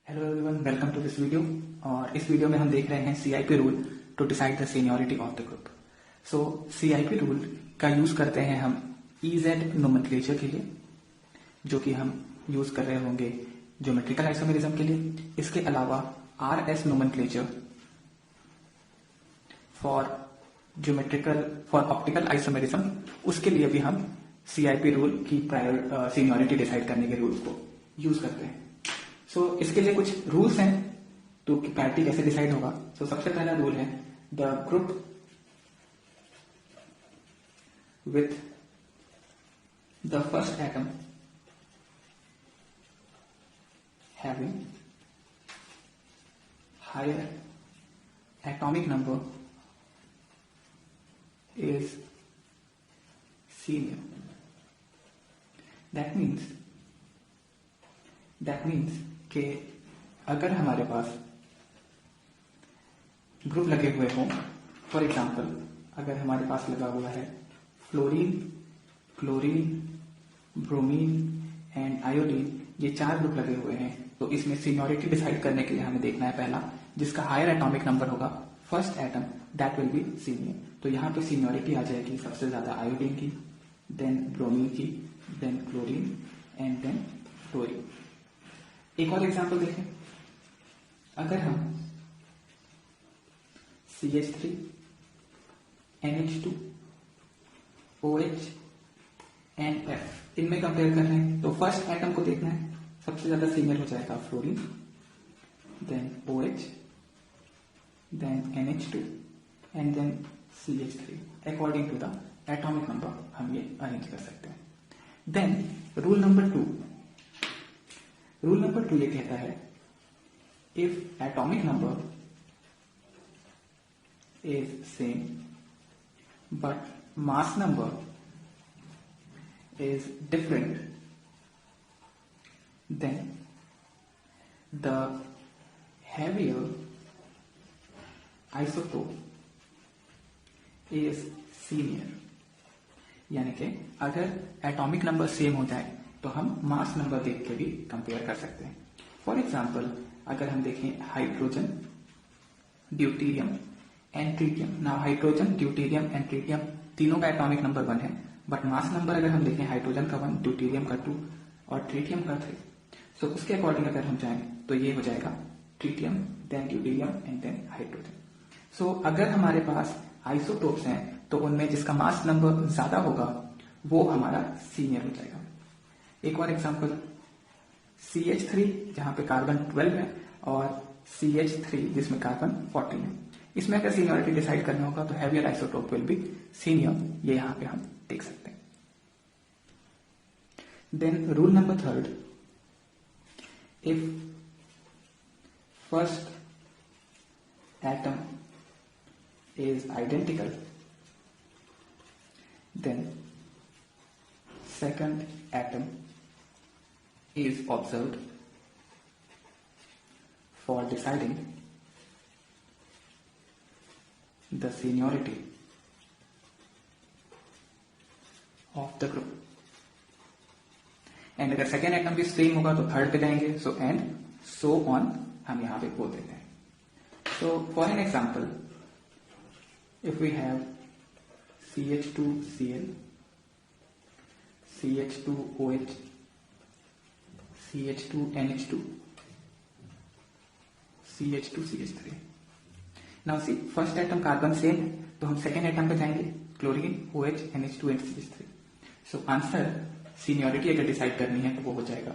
Hello everyone, welcome to this video. और इस video में हम देख रहे हैं CIP rule to decide the seniority of the group. So CIP rule का यूज करते हैं हम ईजेड नोमेनक्लेचर के लिए, जो कि हम यूज कर रहे होंगे ज्योमेट्रिकल आइसोमेरिज्म के लिए। इसके अलावा RS nomenclature for optical isomerism, उसके लिए भी हम सीआईपी रूल की सीनियरिटी डिसाइड करने के रूल्स को यूज करते हैं। सो इसके लिए कुछ रूल्स हैं तो कि पैरिटी कैसे डिसाइड होगा। सबसे पहला रूल है the group with the first atom having higher atomic number is senior. That means कि अगर हमारे पास ग्रुप लगे हुए हों, फॉर एग्जाम्पल अगर हमारे पास लगा हुआ है fluorine, chlorine, bromine and iodine, ये 4 ग्रुप लगे हुए हैं, तो इसमें सीनियरिटी डिसाइड करने के लिए हमें देखना है पहला जिसका हायर एटॉमिक नंबर होगा first atom, that will be senior. तो यहां पे सीनियरिटी आ जाएगी सबसे ज्यादा आयोडीन की, देन ब्रोमीन की, then chlorine and then fluorine. एक और एग्जांपल देखें, अगर हम CH3, NH2, OH and F इनमें कंपेयर कर रहे हैं तो फर्स्ट एटम को देखना है, सबसे ज्यादा सीनियर हो जाएगा fluorine, then OH, then NH2 and then CH3 according to the atomic number हम ये अरेंज कर सकते हैं। देन रूल नंबर 2 ये कहता है if atomic number is same but mass number is different, then the heavier isotope is senior। यानी कि अगर एटॉमिक नंबर सेम हो जाए तो हम मास नंबर देख के भी कंपेयर कर सकते हैं। फॉर एग्जाम्पल अगर हम देखें hydrogen, deuterium and tritium. Now hydrogen, deuterium and tritium तीनों का एटॉमिक नंबर 1 है, बट मास नंबर अगर हम देखें हाइड्रोजन का 1, ड्यूटेरियम का 2 और ट्रिटियम का 3, सो उसके अकॉर्डिंग अगर हम जाएं तो ये हो जाएगा tritium, then deuterium and then hydrogen. So अगर हमारे पास आइसोटोप्स हैं तो उनमें जिसका मास नंबर ज्यादा होगा वो हमारा सीनियर हो जाएगा। एक और एग्जांपल CH3 जहां पे कार्बन 12 है और CH3 जिसमें कार्बन 14 है। इसमें अगर सीनियरिटी डिसाइड करना होगा तो heavier isotope will be senior, ये यहां पे हम देख सकते हैं। Then rule number 3, if first atom is identical then second atom is observed for deciding the seniority of the group। And अगर सेकेंड एटम भी सेम होगा तो थर्ड पे जाएंगे, सो एंड सो ऑन हम यहां पे बोल देते हैं। So for an example if we have CH2Cl, CH2OH, CH2NH2, CH2CH3। Now see first atom carbon same है तो हम सेकेंड एटम पे जाएंगे, chlorine, OH, NH2 and CH3। So answer seniority अगर डिसाइड करनी है तो वो हो जाएगा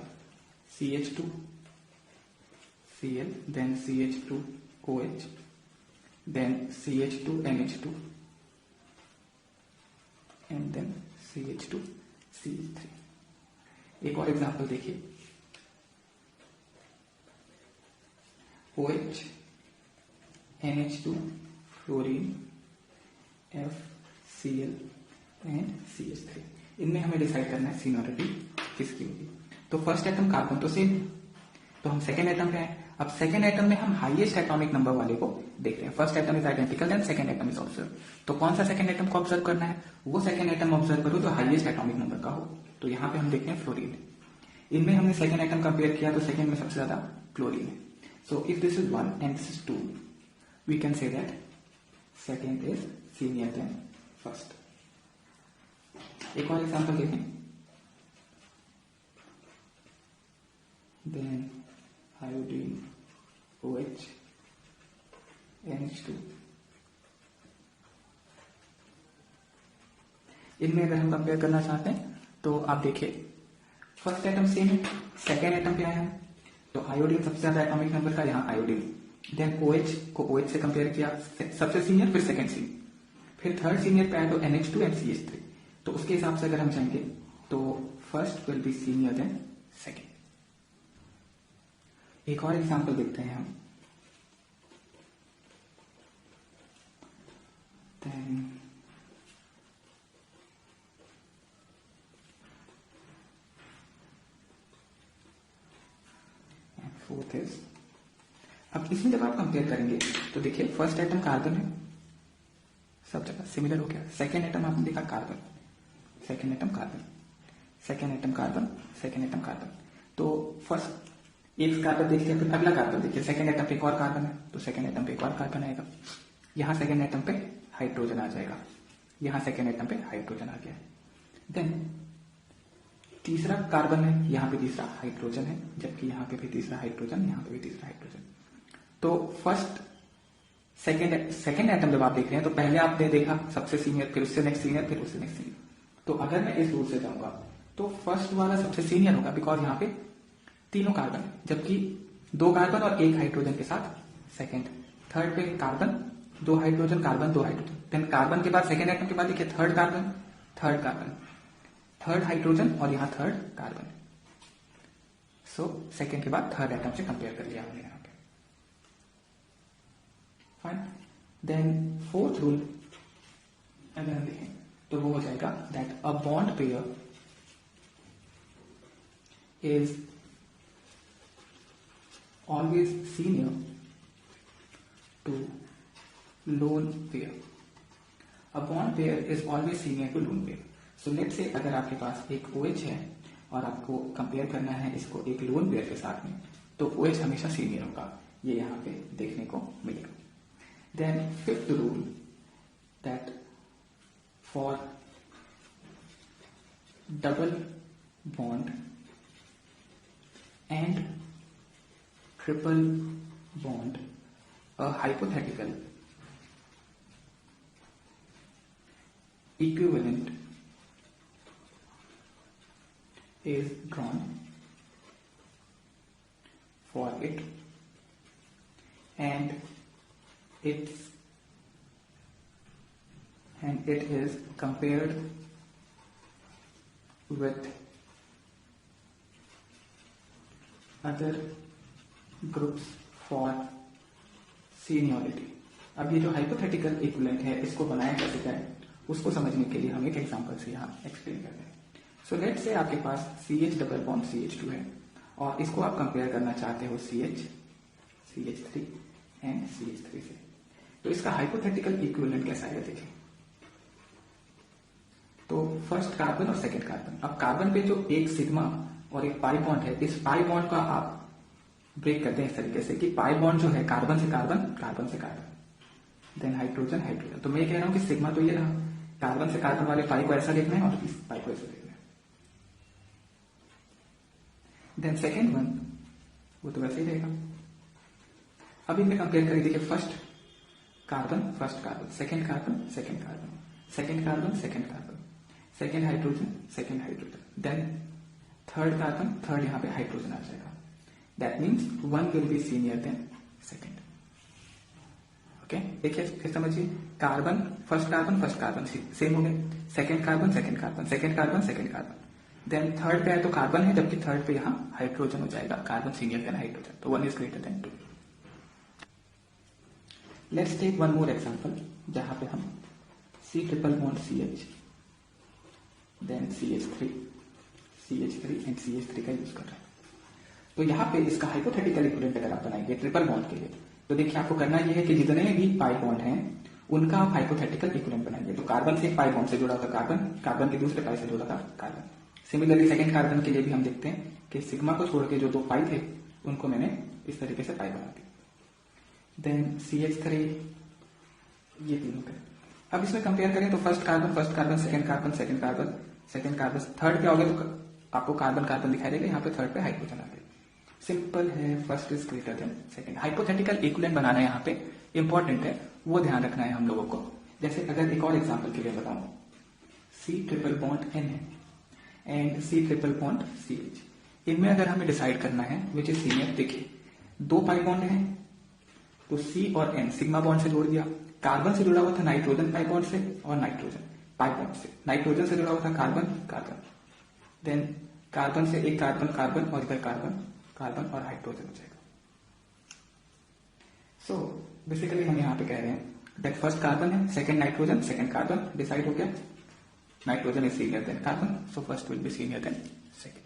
CH2Cl, then CH2OH, then CH2NH2 and then CH2CH3। एक और एग्जांपल देखिए, OH, NH2, fluorine, FCl and CH3। इनमें हमें डिसाइड करना है सीनियरिटी किसकी होगी। तो फर्स्ट एटम कार्बन तो सेम, तो हम सेकेंड एटम पे हैं। अब सेकेंड एटम में हम हाईएस्ट एटॉमिक नंबर वाले को देख रहे हैं। First atom is identical, then second atom is observe. तो कौन सा सेकेंड एटम को ऑब्जर्व करना है? वो सेकेंड एटम ऑब्जर्व करो जो हाईएस्ट एटॉमिक नंबर का हो। तो यहां पे हम देखते हैं फ्लोरीन। इनमें हमने सेकेंड आइटम कंपेयर किया तो सेकेंड में सबसे ज्यादा chlorine है. So if this is 1 and this is 2, we can say that second is senior than first. एक और एग्जाम्पल देखें. Then iodine OH NH2. इनमें अगर हम कंपेयर करना चाहते हैं तो आप देखिए फर्स्ट एटम सेम है, सेकेंड एटम पे आया है तो आयोडीन सबसे ज्यादा एटॉमिक नंबर का, यहाँ आयोडीन. देन OH को OH से कंपेयर किया, सबसे सीनियर फिर सेकेंड सीनियर, फिर थर्ड सीनियर पे आया तो NH2 एंड CH3. तो उसके हिसाब से अगर हम जाएंगे तो first will be senior then second. एक और एग्जांपल देखते हैं हम. देन फोर्थ इज, अब इसमें जब आप कंपेयर करेंगे तो देखिए फर्स्ट एटम कार्बन है, सब जगह सिमिलर हो गया. सेकेंड एटम आपने देखा carbon, second atom carbon, second atom carbon, second atom carbon. तो फर्स्ट एक कार्बन देख लिया, फिर अगला कार्बन देखिए, सेकेंड एटम पे एक और कार्बन है तो सेकेंड एटम पे एक और कार्बन आएगा. यहाँ सेकेंड एटम पे हाइड्रोजन आ जाएगा, यहाँ सेकेंड एटम पे हाइड्रोजन आ गया. देन तीसरा कार्बन है, यहाँ पे तीसरा हाइड्रोजन है, जबकि यहाँ पे भी तीसरा हाइड्रोजन, यहाँ पे भी तीसरा हाइड्रोजन. तो फर्स्ट सेकेंड एटम जब आप देख रहे हैं तो पहले आपने देखा सबसे सीनियर, फिर उससे नेक्स्ट सीनियर, फिर उससे नेक्स्ट सीनियर. तो अगर मैं इस रूल से जाऊंगा तो फर्स्ट वाला सबसे सीनियर होगा बिकॉज यहाँ पे तीनों कार्बन है, जबकि दो कार्बन और एक हाइड्रोजन के साथ सेकेंड. थर्ड पे कार्बन, दो हाइड्रोजन, कार्बन, दो हाइड्रोजन. देन कार्बन के बाद सेकेंड एटम के बाद देखिए third carbon, third carbon, third hydrogen और यहाँ थर्ड कार्बन. सो सेकेंड के बाद थर्ड एटम से कंपेयर कर लिया हमने यहाँ पे. फाइन. देन फोर्थ रूल अगर हम देखें तो वो हो जाएगा that a bond pair is always senior to lone pair. A bond pair is always senior to lone pair. So let's say अगर आपके पास एक OH है और आपको कंपेयर करना है इसको एक लोन पेयर के साथ में, तो OH हमेशा सीनियर होगा, ये यहाँ पे देखने को मिलेगा. Then fifth rule that for double bond and triple bond a hypothetical equivalent is drawn for it and it is compared with other groups for seniority. अब ये जो हाइपोथेटिकल इक्विवेलेंट है इसको बनाया कैसे जाए उसको समझने के लिए हम एक एग्जांपल से यहाँ एक्सप्लेन करते हैं. सो लेट से आपके पास CH डबल बॉन्ड CH2 है और इसको आप कंपेयर करना चाहते हो CH3 एंड CH3 से. तो इसका हाइपोथेटिकल इक्विवेलेंट कैसा है देखिए. तो फर्स्ट कार्बन और सेकंड कार्बन. अब कार्बन पे जो एक सिग्मा और एक पाई बॉन्ड है, इस पाई बॉन्ड का आप ब्रेक करते हैं इस तरीके से कि पाई बॉन्ड जो है कार्बन से कार्बन, कार्बन से कार्बन, देन हाइड्रोजन हाइड्रोजन. तो मैं कह रहा हूं कि सिग्मा तो ये रहा, कार्बन से कार्बन वाले पाई को ऐसा लिखना है और इस पाई को ऐसा लिखना है. देन सेकेंड वन वो तो वैसे ही रहेगा. अब इनमें कंपेयर करें देखिए first carbon, first carbon, second carbon, second carbon, second carbon, second carbon, second hydrogen, second hydrogen, then third carbon, third यहाँ पे हाइड्रोजन आ जाएगा. That means one will be senior then second. Okay, देखिए फिर समझिए carbon, first carbon same हो गए, second carbon, second carbon, second carbon, second carbon, then third पे है तो कार्बन है, जबकि थर्ड पे यहाँ हाइड्रोजन हो जाएगा, कार्बन सीनियर देन हाइड्रोजन. तो one is greater then two. Let's take one more example जहां पे हम C triple bond CH then CH3 and CH3 का यूज कर रहे हैं. तो यहाँ पे इसका हाइपोथेटिकल इक्विवेलेंट अगर आप बनाएंगे ट्रिपल बॉन्ड के लिए तो देखिए आपको करना यह है कि जितने भी पाई बॉन्ड हैं उनका आप हाइपोथेटिकल इक्विवेलेंट बनाएंगे. तो कार्बन से एक पाई बॉन्ड से जुड़ा था कार्बन, कार्बन के दूसरे पाई से जुड़ा था कार्बन. सिमिलरली सेकेंड कार्बन के लिए भी हम देखते हैं कि सिग्मा को छोड़ के जो दो पाई थे उनको मैंने इस तरीके से पाई बनाती है। देन CH3 ये तीनों पे। अब इसमें कंपेयर करें तो first carbon, second carbon, third पे आओगे तो आपको कार्बन दिखाई देगा, यहाँ पे थर्ड पे हाइड्रोजन आ गया। सिंपल है, first is greater than second. Hypothetical equivalent बनाना यहाँ पे इंपॉर्टेंट है, वो ध्यान रखना है हम लोगों को। जैसे अगर एक और एग्जांपल के लिए बताऊं, C ट्रिपल बॉन्ड N है and C triple bond CH। इनमें अगर हमें डिसाइड करना है विच इज सीनियर, देखिए 2 पाई बॉन्ड है तो C और N सिग्मा बॉन्ड से जोड़ दिया। कार्बन से जुड़ा हुआ था नाइट्रोजन पाई बॉन्ड से और नाइट्रोजन पाई बॉन्ड से। नाइट्रोजन से जुड़ा हुआ था कार्बन, देन कार्बन से एक कार्बन और इधर कार्बन और हाइड्रोजन हो जाएगा। सो बेसिकली हम यहाँ पे कह रहे हैं दैट फर्स्ट कार्बन है, second nitrogen, second carbon, decide हो गया nitrogen is senior then carbon, so first will be senior then second.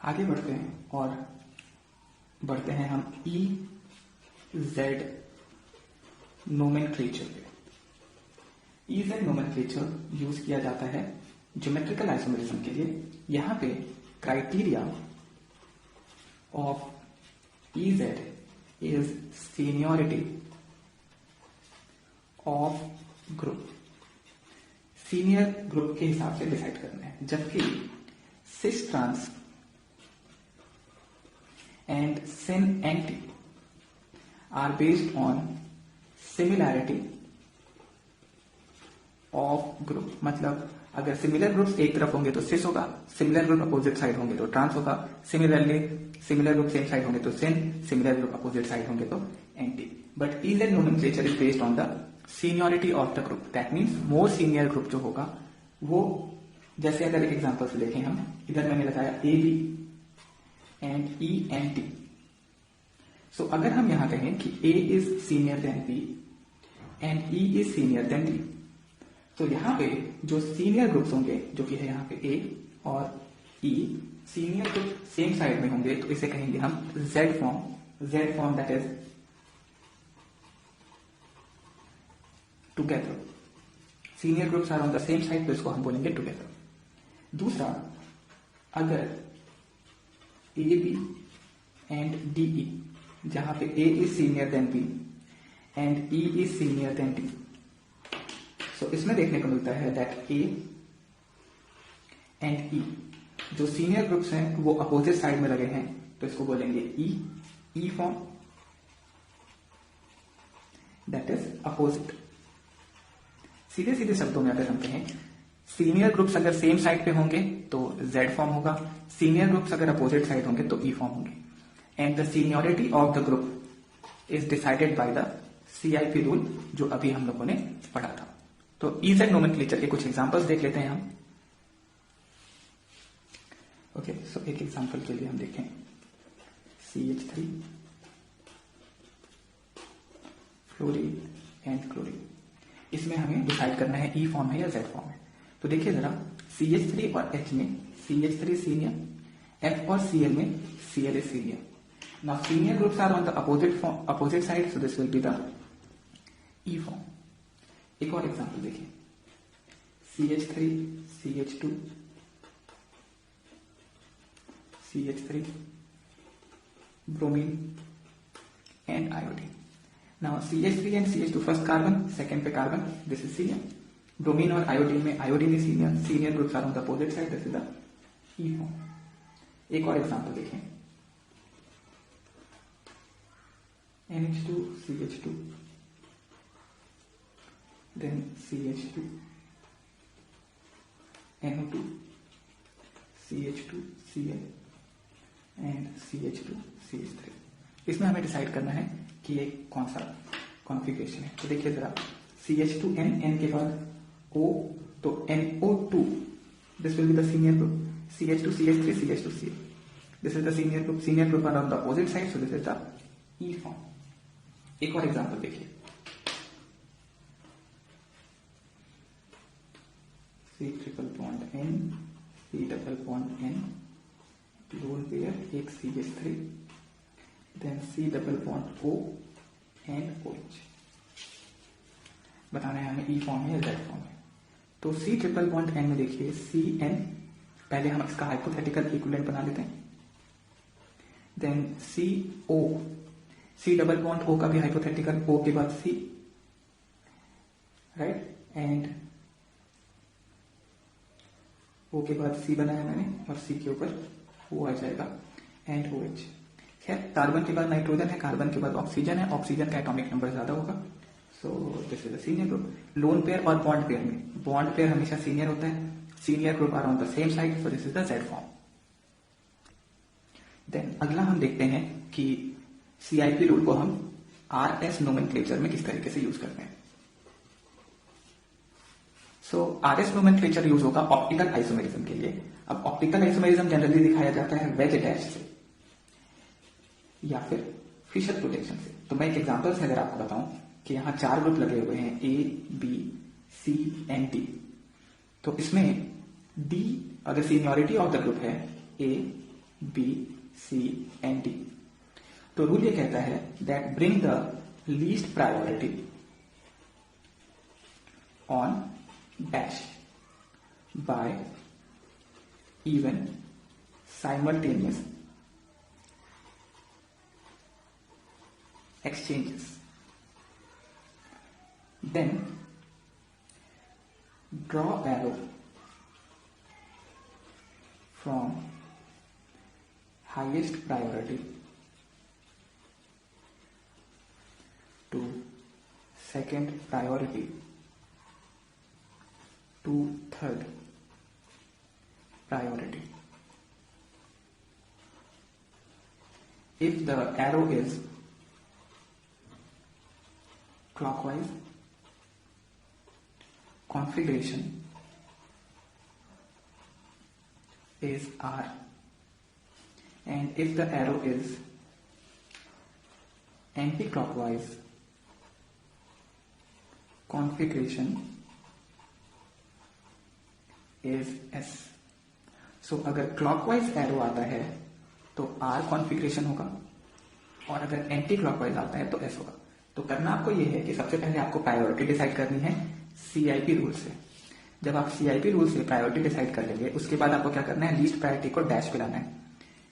आगे बढ़ते हैं और बढ़ते हैं हम EZ नोमेनक्लेचर पे। EZ नोमेनक्लेचर यूज किया जाता है ज्योमेट्रिकल आइसोमेरिज्म के लिए। यहां पे criteria of EZ is seniority of group. Senior group के हिसाब से डिसाइड करना है, जबकि cis trans and syn anti are based on similarity of group. मतलब अगर सिमिलर ग्रुप्स एक तरफ होंगे तो सिस होगा, सिमिलर ग्रुप अपोजिट साइड होंगे तो ट्रांस होगा। Similarly similar group same side होंगे तो सिन, सिमिलर ग्रुप अपोजिट साइड होंगे तो anti. But EZ nomenclature is based on the seniority of the group. That means more senior group जो होगा वो, जैसे अगर एग्जांपल से देखें हम, इधर मैंने लगाया AB एंड ENT। सो अगर हम यहां कहें कि A is senior then B and E is senior then D, तो यहां पे जो सीनियर ग्रुप्स होंगे, जो कि है यहां पे A और E, senior group same side में होंगे तो इसे कहेंगे हम Z form that is together. Senior groups are on the same side तो इसको हम बोलेंगे टुगेदर। दूसरा, अगर AB एंड DE, जहां पे A is senior then B and E is senior then D, सो इसमें देखने को मिलता है दैट A एंड E जो सीनियर ग्रुप्स हैं वो अपोजिट साइड में लगे हैं तो इसको बोलेंगे E form that is opposite. सीधे सीधे शब्दों में अगर हम कहें, सीनियर ग्रुप्स अगर सेम साइड पे होंगे तो Z फॉर्म होगा, सीनियर ग्रुप्स अगर अपोजिट साइड होंगे तो E फॉर्म होंगे। And the seniority of the group is decided by the CIP rule, जो अभी हम लोगों ने पढ़ा था। तो EZ नोमेनक्लेचर के कुछ एग्जांपल्स देख लेते हैं हम। ओके, सो एक एग्जांपल के लिए हम देखें CH3 फ्लोरीन एंड क्लोरीन। इसमें हमें डिसाइड करना है E फॉर्म है या Z फॉर्म है। तो देखिए जरा, CH3 और H में CH3 सीनियर, F और Cl में Cl is senior. Now senior groups are on the opposite side, so this will be the E form. एक और एग्जांपल देखिए, CH3, CH2, CH3, bromine and iodine. Now CH3 and CH2 first carbon, second पे carbon, this is senior. Bromine और iodine में iodine is senior, senior groups are on the opposite side, this is the E form. एक और example देखें, NH2, CH2, then CH2, NO2, CH2, Cl and CH2, CH3। इसमें हमें decide करना है कि ये कौन सा कॉन्फ़िगरेशन है। तो देखिए जरा, CH2N, N के बाद O, तो NO2, this will be the senior group. CH2, CH3, CH2, Cl, this is the senior group. Senior group are on the opposite side, so this is the E form. एक और example देखिए, C triple bond N, C double bond N, lone pair एक CH3, then C double bond O and OH। बताना है हमें E form है या Z form है। तो C ट्रिपल बॉन्ड N में देखिए CN, पहले हम इसका हाइपोथेटिकल इक्विवेलेंट बना लेते हैं। Then CO, C double bond O का भी हाइपोथेटिकल, O के बाद C, राइट, एंड O के बाद C बनाया मैंने और C के ऊपर O आ जाएगा एंड OH। खैर, कार्बन के बाद नाइट्रोजन है, कार्बन के बाद ऑक्सीजन है, ऑक्सीजन का एटॉमिक नंबर ज्यादा होगा, so this is a senior group. Lone pair और बॉन्ड पेयर में बॉन्ड पेयर हमेशा सीनियर होता है, senior group are on the same side, so this is the Z form. Then अगला हम देखते हैं कि CIP रूल को हम RS नोमेनक्लेचर में किस तरीके से यूज करते हैं। सो RS नोमेनक्लेचर यूज होगा ऑप्टिकल आइसोमेरिज्म के लिए। अब ऑप्टिकल आइसोमेरिज्म जनरली दिखाया जाता है वेज डैश से या फिर फिशर प्रोटेक्शन से। तो मैं एक एग्जांपल से अगर आपको बताऊं कि यहां 4 ग्रुप लगे हुए हैं, A, B, C and D। तो इसमें D अगर सीनियोरिटी ऑफ द ग्रुप है A, B, C and D, तो रूल ये कहता है that bring the least priority on dash by even simultaneous exchanges. Then draw arrow from highest priority to second priority to third priority. If the arrow is clockwise, configuration is R, and if the arrow is anti-clockwise, configuration is S. So अगर clockwise arrow आता है तो R configuration होगा और अगर anti clockwise आता है तो S होगा। तो करना आपको यह है कि सबसे पहले आपको प्रायोरिटी डिसाइड करनी है CIP रूल से। जब आप CIP रूल से प्रायोरिटी डिसाइड कर लेंगे उसके बाद आपको क्या करना है, लीस्ट प्रायोरिटी को डैश पे लाना है।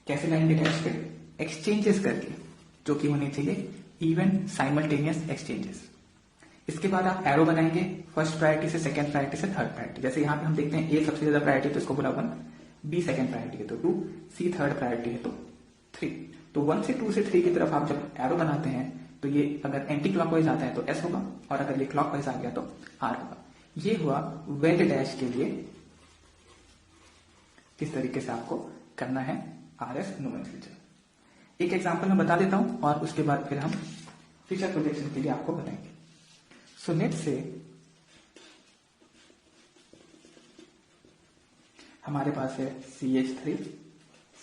कैसे लाएंगे डैश पे? एक्सचेंजेस करके, जो कि होनी चाहिए इवन साइमल्टेनियस एक्सचेंजेस। इसके बाद आप एरो बनाएंगे फर्स्ट प्रायोरिटी से सेकंड प्रायोरिटी से थर्ड प्रायोरिटी। जैसे यहाँ पे हम देखते हैं A सबसे ज्यादा प्रायोरिटी तो इसको बोला 1, B सेकंड प्रायोरिटी है तो 2, C थर्ड प्रायोरिटी है तो 3। तो 1 से 2 से 3 की तरफ आप जब एरो बनाते हैं तो ये अगर एंटी क्लॉकवाइज आता है तो S होगा और अगर ये क्लॉकवाइज आ गया तो R होगा। ये हुआ वेज डैश के लिए किस तरीके से आपको करना है RS नोमेनक्लेचर। एक एग्जांपल मैं बता देता हूं और उसके बाद फिर हम फीचर प्रोजेक्शन के लिए आपको बताएंगे। सो नेट से हमारे पास है CH3,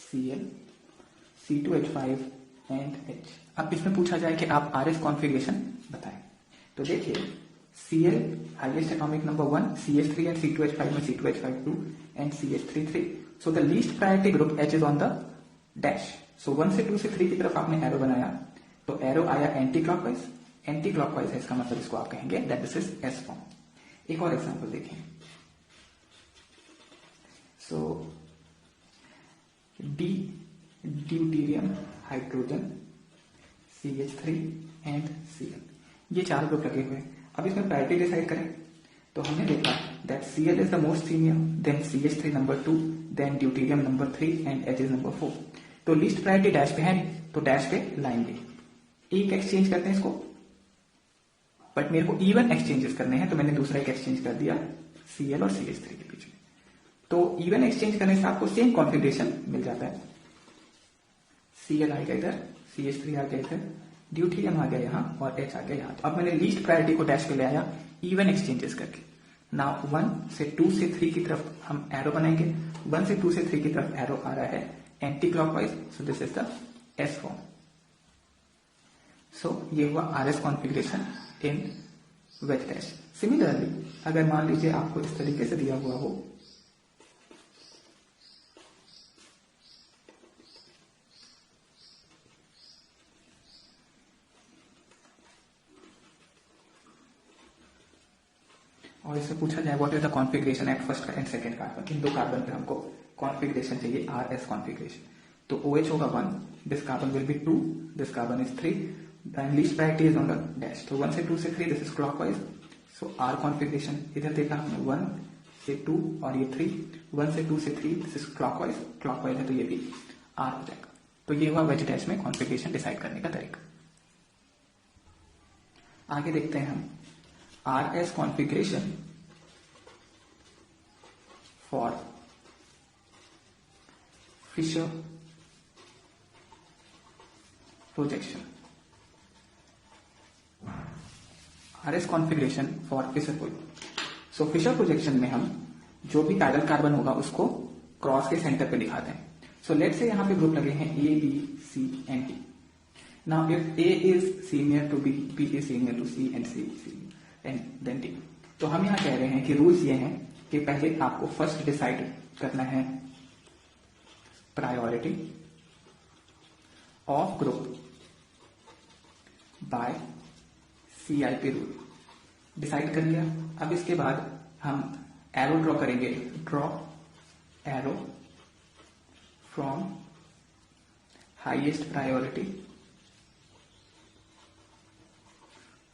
Cl, C2H5 and H। अब इसमें पूछा जाए कि आप RS कॉन्फ़िगरेशन बताएं। तो देखिए Cl highest atomic number 1, CH3 and C2H5 में C2H5 2 and CH3 3। So the least priority group H is on the dash. So 1 से 2 से 3 की तरफ आपने एरो बनाया तो एरो आया एंटी क्लॉकवाइज। एंटी क्लॉकवाइज है इसका मतलब इसको आप कहेंगे that this is S form. एक और एग्जांपल देखें। सो D deuterium hydrogen CH3 and Cl, ये 4 ग्रुप लगे हुए हैं। अब इसमें प्रायोरिटी डिसाइड करें तो हमने देखा that Cl is the most senior, then CH3 number 2, then deuterium number 3 and H is number 4। तो लीस्ट प्रायोरिटी डैश पे है तो डैश पे लाएंगे। एक एक्सचेंज करते हैं इसको, बट मेरे को इवन एक्सचेंजेस करने हैं तो मैंने दूसरा एक एक्सचेंज कर दिया Cl और CH3 के बीच में। तो इवन एक्सचेंज करने से आपको सेम कॉन्फ़िगरेशन मिल जाता है। Cl आ गया इधर, CH3 आ गया इधर, ड्यूटेरियम आ गया यहाँ और H आ गया यहाँ। तो अब मैंने लीस्ट प्रायोरिटी को डैश पे ले आया इवन एक्सचेंजेस करके। नाउ 1 से 2 से 3 की तरफ हम एरो बनाएंगे। 1 से 2 से 3 की तरफ एरो आ रहा है anticlockwise, so this is the S form. So ये हुआ RS configuration in wedge dash. Similarly अगर मान लीजिए आपको इस तरीके से दिया हुआ हो, और इससे पूछा जाए what is the configuration at first and second carbon, इन दो कार्बन पे हमको कॉन्फ़िगरेशन चाहिए RS कॉन्फ़िगरेशन। तो OH होगा 1, this carbon will be 2, this carbon is 3, and least priority is on the dash. So 1 से 2 से 3 this is clockwise. So R configuration इधर देखा हमने 1 से 2 और ये 3, 1 से 2 से 3 this is clockwise, clockwise है तो ये भी R हो जाएगा. तो ये हुआ वेज डैश में कॉन्फ़िगरेशन डिसाइड करने का तरीका. आगे देखते हैं हम RS configuration for Fischer projection. RS configuration for Fischer projection. So Fischer projection में हम जो भी कायरल कार्बन होगा उसको क्रॉस के सेंटर पे दिखाते हैं. सो लेट्स से यहां पे ग्रुप लगे हैं A, B, C and D. Now if A is senior to B, B is senior to C and C and then D. तो हम यहां कह रहे हैं कि रूल्स ये हैं कि पहले आपको फर्स्ट डिसाइड करना है priority of group by CIP rule. Decide कर लिया. अब इसके बाद हम एरो ड्रॉ करेंगे. Draw arrow from highest priority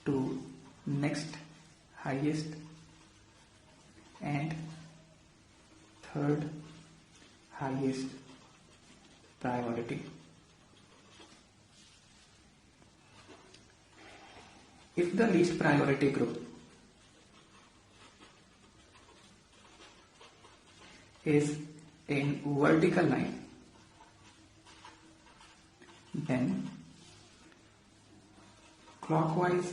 to next highest and third highest priority. If the least priority group is in vertical line, then clockwise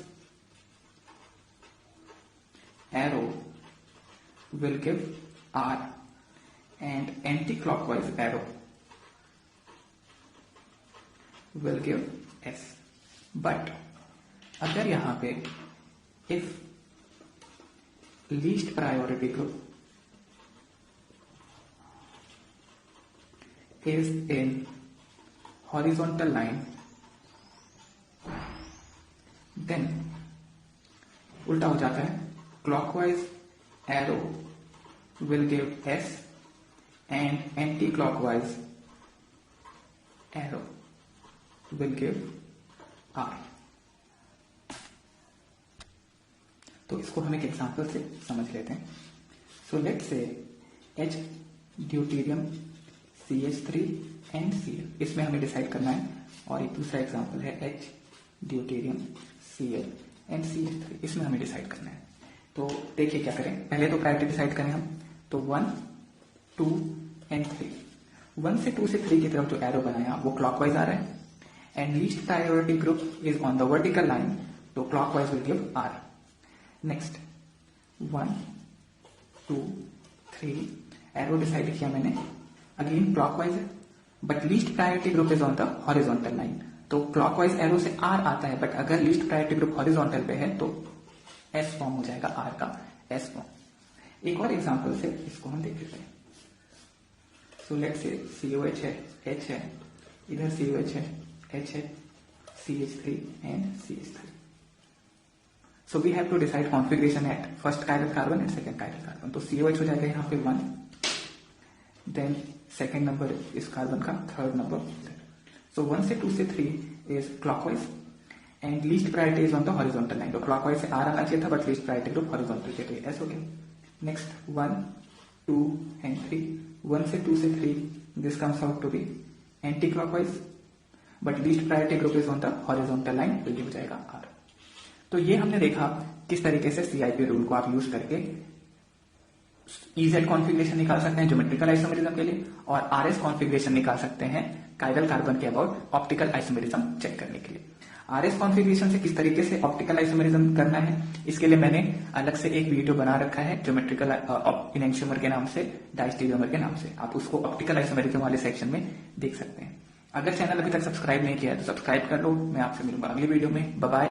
arrow will give R and anti-clockwise arrow will give S. But अगर यहां पे if least priority group is in horizontal line, then उल्टा हो जाता है. clockwise arrow will give S and anti-clockwise arrow will give R. तो इसको हम एक एग्जांपल से समझ लेते हैं. सो लेट्स से H deuterium CH3 and Cl. इसमें हमें डिसाइड करना है. और एक दूसरा एग्जांपल है H deuterium Cl and CH3. इसमें हमें डिसाइड करना है. तो देखिए क्या करें. पहले तो प्रायोरिटी डिसाइड करें हम. तो 1, 2 एंड 3. 1 से 2 से 3 की तरफ जो एरो बनाया वो क्लॉकवाइज आ रहा है. And least priority group is on the vertical line, तो clockwise will give R. Next 1, 2, 3 arrow decide किया मैंने. अगेन क्लॉकवाइज है but least priority group is on the horizontal line, तो क्लॉकवाइज एरो से R आता है. बट अगर least priority group horizontal पे है तो S फॉर्म हो जाएगा, R का S फॉर्म. एक और एग्जांपल से इसको हम देख लेते हैं. सो लेट्स से COH है, H है, इधर COH है, H है, CH3 and CH3. So we have to decide configuration at first chiral carbon and second chiral carbon. तो COH हो जाएगा यहाँ पे 1, then second number इस कार्बन का, third number. So 1 से 2 से 3 is clockwise and least priority is on the horizontal line. तो clockwise से R आना चाहिए था but least priority group horizontal के लिए S हो गया. Next 1, 2 and 3. 1 से 2 से 3 this comes out to be anti-clockwise but least priority group is on the horizontal line, तो ये हो जाएगा R. तो ये हमने देखा किस तरीके से CIP रूल को आप यूज करके EZ कॉन्फ़िगरेशन निकाल सकते हैं ज्योमेट्रिकल आइसोमेरिज्म के लिए, और RS कॉन्फ़िगरेशन निकाल सकते हैं कायरल कार्बन के अबाउट ऑप्टिकल आइसोमेरिज्म चेक करने के लिए. RS कॉन्फ़िगरेशन से किस तरीके से ऑप्टिकल आइसोमेरिज्म करना है इसके लिए मैंने अलग से एक वीडियो बना रखा है ज्योमेट्रिकल इनेंशियोमर के नाम से, डायस्टेरियोमर के नाम से. आप उसको ऑप्टिकल आइसोमेरिज्म वाले सेक्शन में देख सकते हैं. अगर चैनल अभी तक सब्सक्राइब नहीं किया है तो सब्सक्राइब कर लो. मैं आपसे मिलूंगा अगली वीडियो में. Bye bye.